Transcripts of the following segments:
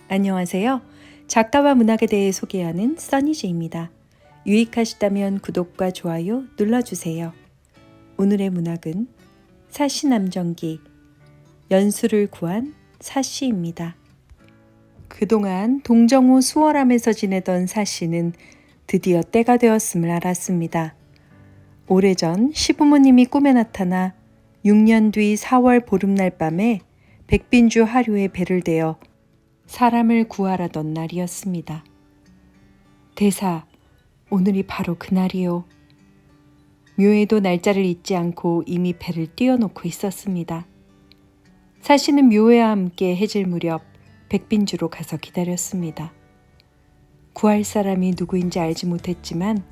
안녕하세요. 작가와 문학에 대해 소개하는 써니지입니다. 유익하시다면 구독과 좋아요 눌러주세요. 오늘의 문학은 사시남정기, 연수를 구한 사시입니다. 그동안 동정호 수월함에서 지내던 사시는 드디어 때가 되었음을 알았습니다. 오래전 시부모님이 꿈에 나타나 6년 뒤 4월 보름날 밤에 백빈주 하류에 배를 대어 사람을 구하라던 날이었습니다. 대사, 오늘이 바로 그날이요. 묘에도 날짜를 잊지 않고 이미 배를 띄워놓고 있었습니다. 사시는 묘회와 함께 해질 무렵 백빈주로 가서 기다렸습니다. 구할 사람이 누구인지 알지 못했지만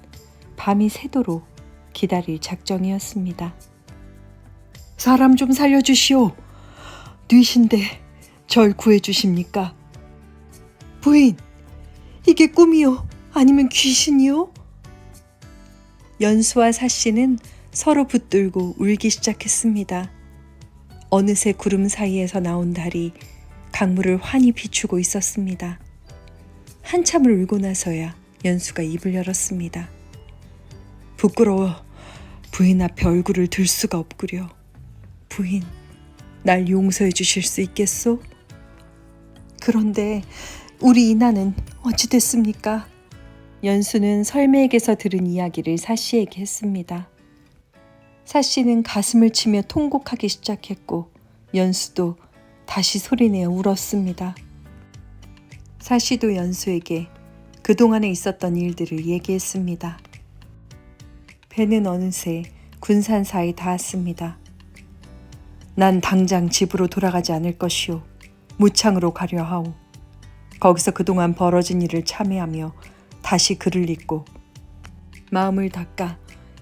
밤이 새도록 기다릴 작정이었습니다. 사람 좀 살려주시오. 뉘신데 절 구해주십니까? 부인, 이게 꿈이요? 아니면 귀신이요? 연수와 사씨는 서로 붙들고 울기 시작했습니다. 어느새 구름 사이에서 나온 달이 강물을 환히 비추고 있었습니다. 한참을 울고 나서야 연수가 입을 열었습니다. 부끄러워. 부인 앞에 얼굴을 들 수가 없구려. 부인, 날 용서해 주실 수 있겠소? 그런데 우리 이나는 어찌 됐습니까? 연수는 설매에게서 들은 이야기를 사씨에게 했습니다. 사씨는 가슴을 치며 통곡하기 시작했고 연수도 다시 소리내어 울었습니다. 사씨도 연수에게 그동안에 있었던 일들을 얘기했습니다. 배는 어느새 군산사에 닿았습니다. 난 당장 집으로 돌아가지 않을 것이오. 무창으로 가려 하오. 거기서 그동안 벌어진 일을 참회하며 다시 글을 읽고 마음을 닦아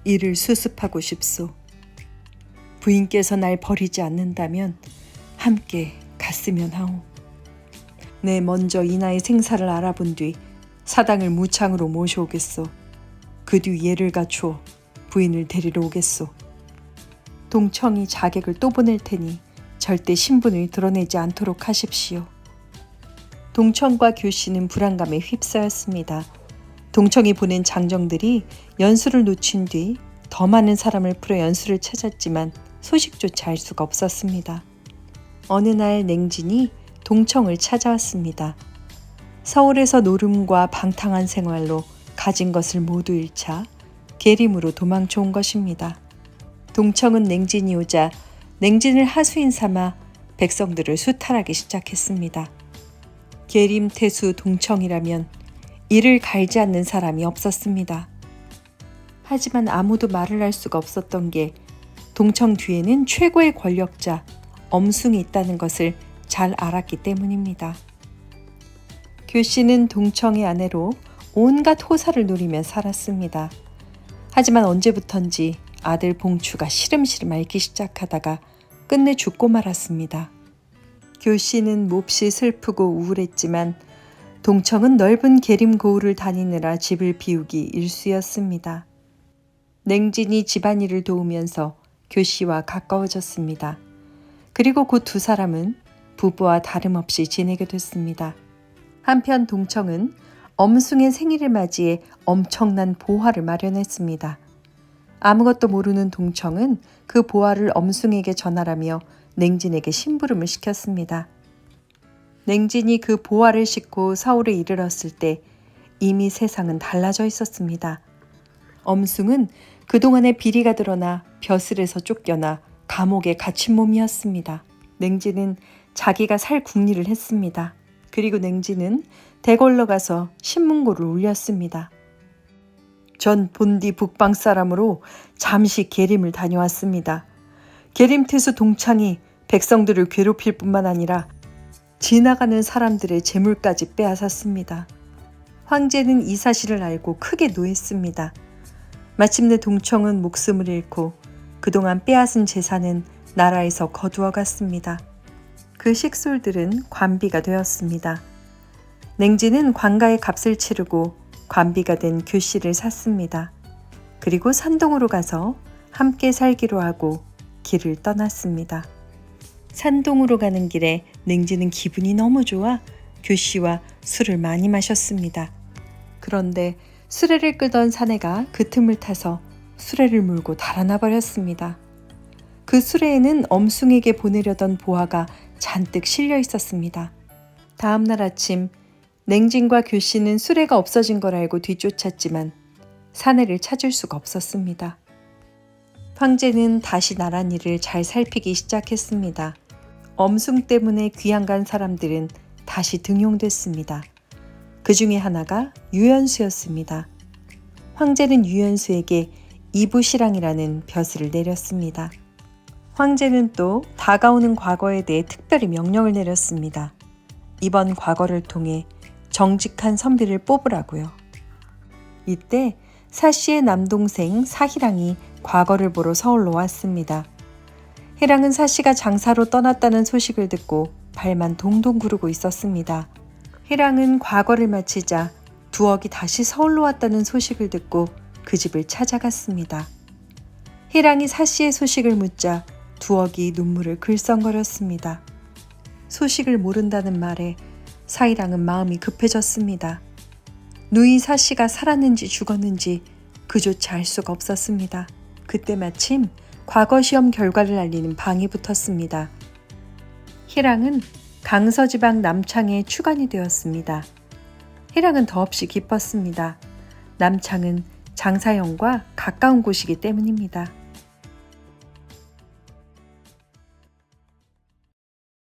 일을 수습하고 싶소. 부인께서 날 버리지 않는다면 함께 갔으면 하오. 내 먼저 이나의 생사를 알아본 뒤 사당을 무창으로 모셔오겠소. 그 뒤 예를 갖추어 부인을 데리러 오겠소. 동청이 자객을 또 보낼 테니 절대 신분을 드러내지 않도록 하십시오. 동청과 교씨는 불안감에 휩싸였습니다. 동청이 보낸 장정들이 연수를 놓친 뒤 더 많은 사람을 풀어 연수를 찾았지만 소식조차 알 수가 없었습니다. 어느 날 냉진이 동청을 찾아왔습니다. 서울에서 노름과 방탕한 생활로 가진 것을 모두 잃자 계림으로 도망쳐 온 것입니다. 동청은 냉진이 오자 냉진을 하수인 삼아 백성들을 수탈하기 시작했습니다. 계림 태수 동청이라면 이를 갈지 않는 사람이 없었습니다. 하지만 아무도 말을 할 수가 없었던 게 동청 뒤에는 최고의 권력자 엄숭이 있다는 것을 잘 알았기 때문입니다. 교씨는 동청의 아내로 온갖 호사를 누리며 살았습니다. 하지만 언제부턴지 아들 봉추가 시름시름 앓기 시작하다가 끝내 죽고 말았습니다. 교씨는 몹시 슬프고 우울했지만 동청은 넓은 계림 고을을 다니느라 집을 비우기 일쑤였습니다. 냉진이 집안일을 도우면서 교씨와 가까워졌습니다. 그리고 곧 두 사람은 부부와 다름없이 지내게 됐습니다. 한편 동청은 엄숭의 생일을 맞이해 엄청난 보화를 마련했습니다. 아무것도 모르는 동청은 그 보화를 엄숭에게 전하라며 냉진에게 심부름을 시켰습니다. 냉진이 그 보화를 싣고 서울에 이르렀을 때 이미 세상은 달라져 있었습니다. 엄숭은 그동안의 비리가 드러나 벼슬에서 쫓겨나 감옥에 갇힌 몸이었습니다. 냉진은 자기가 살 궁리를 했습니다. 그리고 냉진은 대궐로 가서 신문고를 울렸습니다. 전 본디 북방 사람으로 잠시 계림을 다녀왔습니다. 계림태수 동창이 백성들을 괴롭힐 뿐만 아니라 지나가는 사람들의 재물까지 빼앗았습니다. 황제는 이 사실을 알고 크게 노했습니다. 마침내 동청은 목숨을 잃고 그동안 빼앗은 재산은 나라에서 거두어 갔습니다. 그 식솔들은 관비가 되었습니다. 냉진은 관가의 값을 치르고 관비가 된 교씨를 샀습니다. 그리고 산동으로 가서 함께 살기로 하고 길을 떠났습니다. 산동으로 가는 길에 냉지는 기분이 너무 좋아 교씨와 술을 많이 마셨습니다. 그런데 수레를 끌던 사내가 그 틈을 타서 수레를 몰고 달아나 버렸습니다. 그 수레에는 엄숭에게 보내려던 보화가 잔뜩 실려 있었습니다. 다음 날 아침 냉진과 교씨는 수레가 없어진 걸 알고 뒤쫓았지만 사내를 찾을 수가 없었습니다. 황제는 다시 나란히를 잘 살피기 시작했습니다. 엄숭 때문에 귀양 간 사람들은 다시 등용됐습니다. 그 중에 하나가 유연수였습니다. 황제는 유연수에게 이부시랑이라는 벼슬을 내렸습니다. 황제는 또 다가오는 과거에 대해 특별히 명령을 내렸습니다. 이번 과거를 통해 정직한 선비를 뽑으라고요. 이때 사씨의 남동생 사희랑이 과거를 보러 서울로 왔습니다. 희랑은 사씨가 장사로 떠났다는 소식을 듣고 발만 동동 구르고 있었습니다. 희랑은 과거를 마치자 두억이 다시 서울로 왔다는 소식을 듣고 그 집을 찾아갔습니다. 희랑이 사씨의 소식을 묻자 두억이 눈물을 글썽거렸습니다. 소식을 모른다는 말에 사희랑은 마음이 급해졌습니다. 누이 사씨가 살았는지 죽었는지 그조차 알 수가 없었습니다. 그때 마침 과거 시험 결과를 알리는 방이 붙었습니다. 희랑은 강서지방 남창에 추관이 되었습니다. 희랑은 더없이 기뻤습니다. 남창은 장사형과 가까운 곳이기 때문입니다.